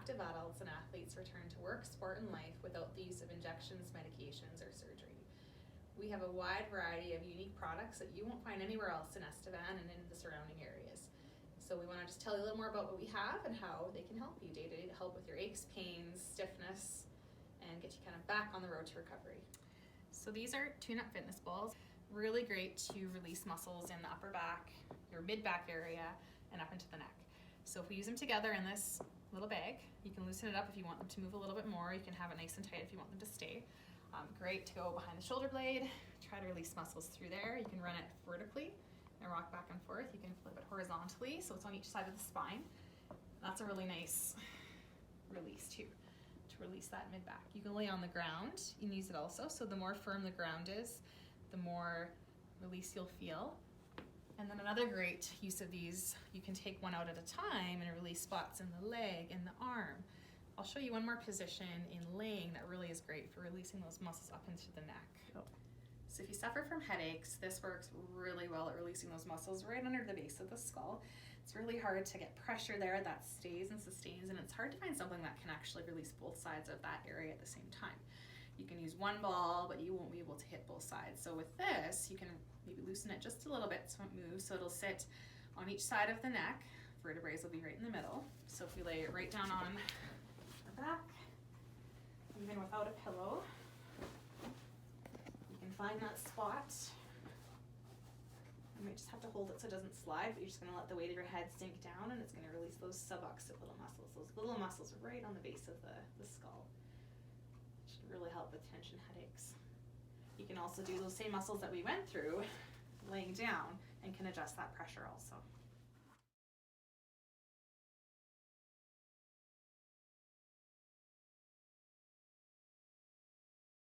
active adults and athletes return to work, sport, and life without the use of injections, medications, or surgery. We have a wide variety of unique products that you won't find anywhere else in Estevan and in the surrounding areas. So we want to just tell you a little more about what we have and how they can help you day to day to help with your aches, pains, stiffness, and get you kind of back on the road to recovery. So these are tune-up fitness balls. Really great to release muscles in the upper back, your mid-back area, and up into the neck. So if we use them together in this little bag, you can loosen it up if you want them to move a little bit more. You can have it nice and tight if you want them to stay. Great to go behind the shoulder blade, try to release muscles through there. You can run it vertically and rock back and forth. You can flip it horizontally, so it's on each side of the spine. That's a really nice release too, to release that mid-back. You can lay on the ground and use it also, so the more firm the ground is, the more release you'll feel. And then another great use of these, you can take one out at a time and release spots in the leg and the arm. I'll show you one more position in laying that really is great for releasing those muscles up into the neck. So if you suffer from headaches, this works really well at releasing those muscles right under the base of the skull. It's really hard to get pressure there that stays and sustains, and it's hard to find something that can actually release both sides of that area at the same time. You can use one ball, but you won't be able to hit both sides. So with this, you can maybe loosen it just a little bit so it moves, so it'll sit on each side of the neck. Vertebrae will be right in the middle. So if we lay it right down on our back, even without a pillow, you can find that spot. You might just have to hold it so it doesn't slide, but you're just gonna let the weight of your head sink down, and it's gonna release those suboccipital muscles. Those little muscles right on the base of the skull. Should really help with tension headaches. You can also do those same muscles that we went through laying down and can adjust that pressure also.